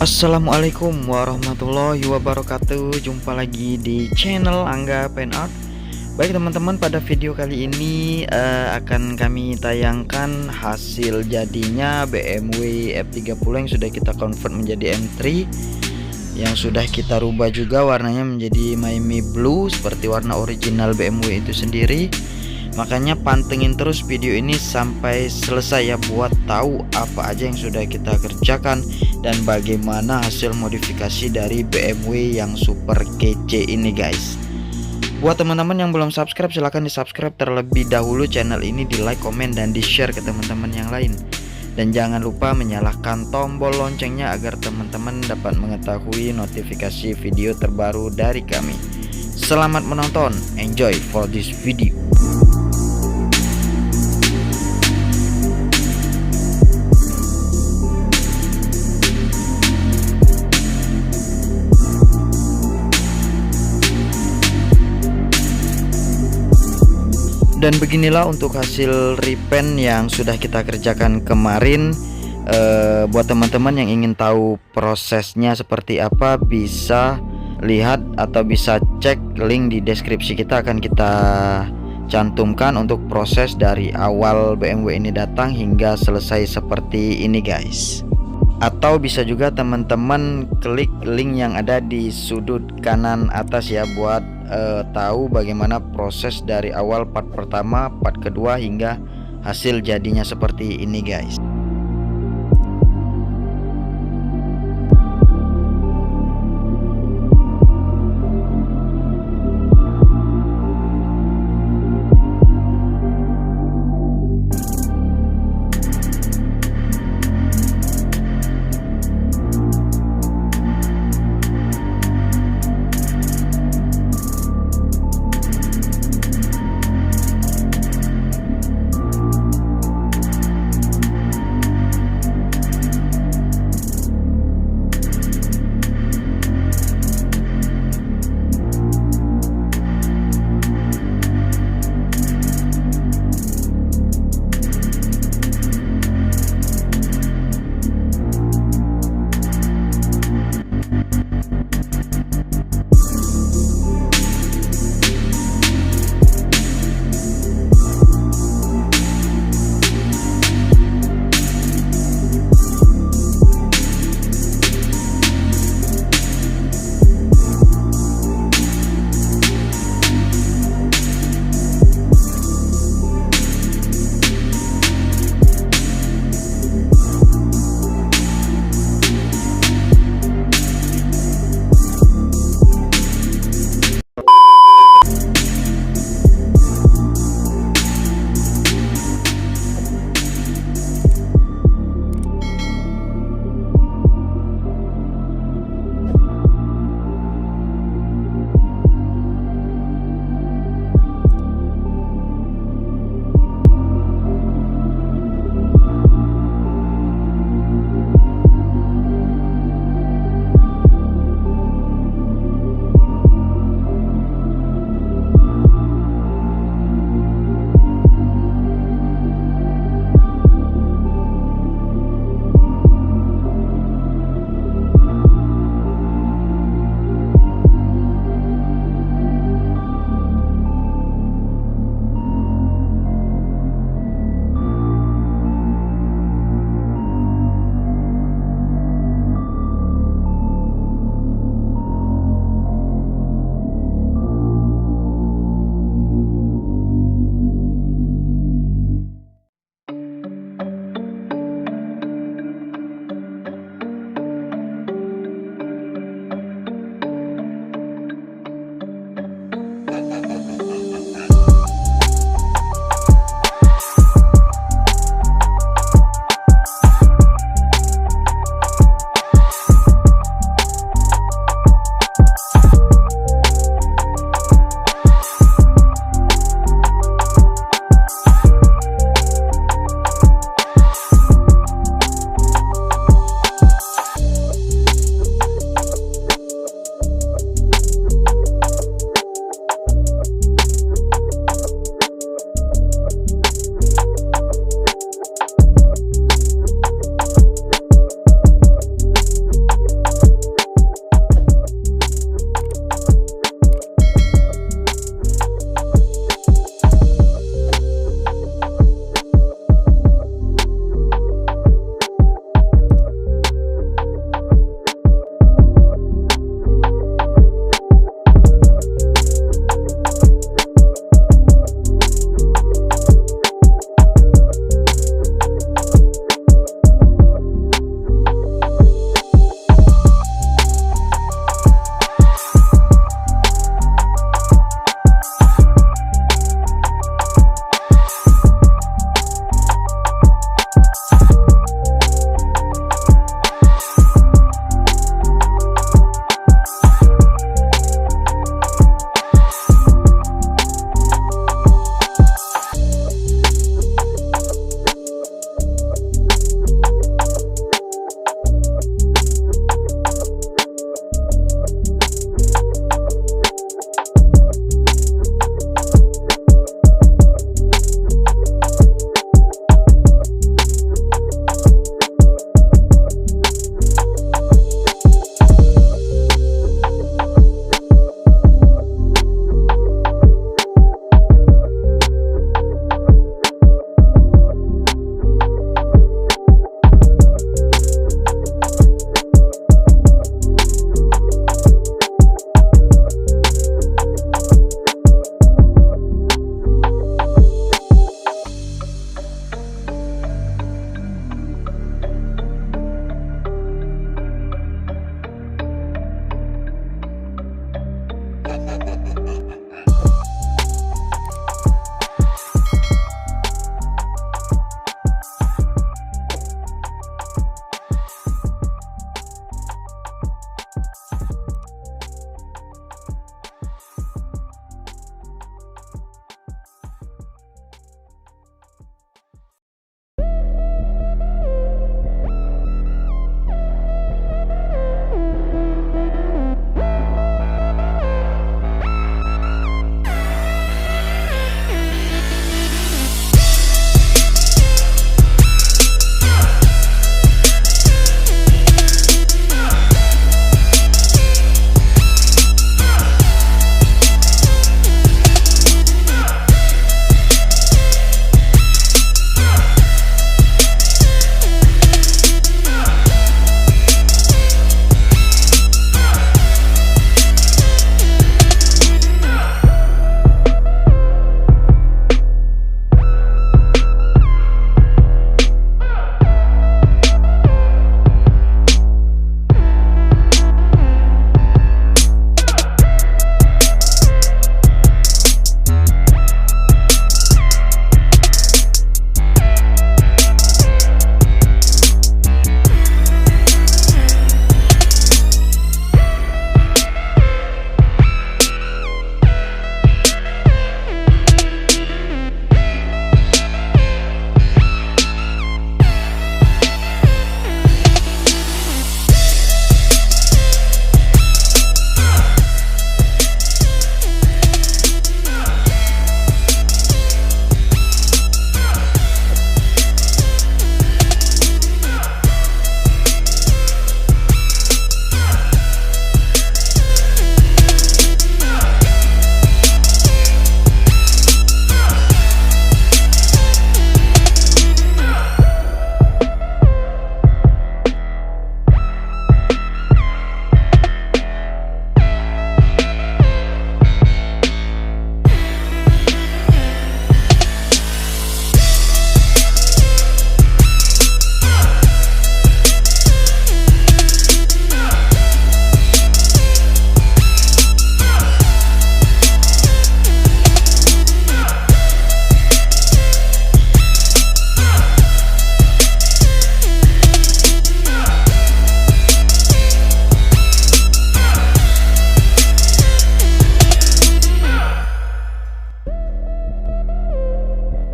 Assalamualaikum warahmatullahi wabarakatuh. Jumpa lagi di channel Angga Pen Art. Baik teman-teman, pada video kali ini akan kami tayangkan hasil jadinya BMW F30 yang sudah kita convert menjadi M3, yang sudah kita rubah juga warnanya menjadi Miami Blue seperti warna original BMW itu sendiri. Makanya pantengin terus video ini sampai selesai ya, buat tahu apa aja yang sudah kita kerjakan dan bagaimana hasil modifikasi dari BMW yang super kece ini guys. Buat teman-teman yang belum subscribe, silahkan di subscribe terlebih dahulu channel ini, di like, komen, dan di share ke teman-teman yang lain. Dan jangan lupa menyalakan tombol loncengnya agar teman-teman dapat mengetahui notifikasi video terbaru dari kami. Selamat menonton, enjoy for this video. Dan beginilah untuk hasil repaint yang sudah kita kerjakan kemarin. Buat teman-teman yang ingin tahu prosesnya seperti apa, bisa lihat atau bisa cek link di deskripsi kita, akan kita cantumkan untuk proses dari awal BMW ini datang hingga selesai seperti ini guys. Atau bisa juga teman-teman klik link yang ada di sudut kanan atas ya, buat tahu bagaimana proses dari awal part pertama, part kedua, hingga hasil jadinya seperti ini guys.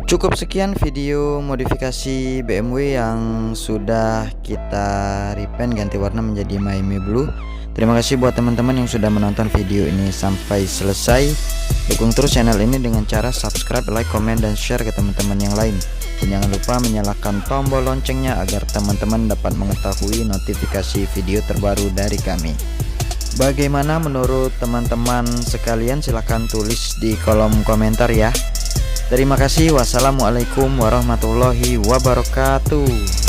Cukup sekian video modifikasi BMW yang sudah kita repaint ganti warna menjadi Miami Blue. Terima kasih buat teman-teman yang sudah menonton video ini sampai selesai. Dukung terus channel ini dengan cara subscribe, like, komen, dan share ke teman-teman yang lain. Dan jangan lupa menyalakan tombol loncengnya agar teman-teman dapat mengetahui notifikasi video terbaru dari kami. Bagaimana menurut teman-teman sekalian? Silahkan tulis di kolom komentar ya. Terima kasih. Wassalamualaikum warahmatullahi wabarakatuh.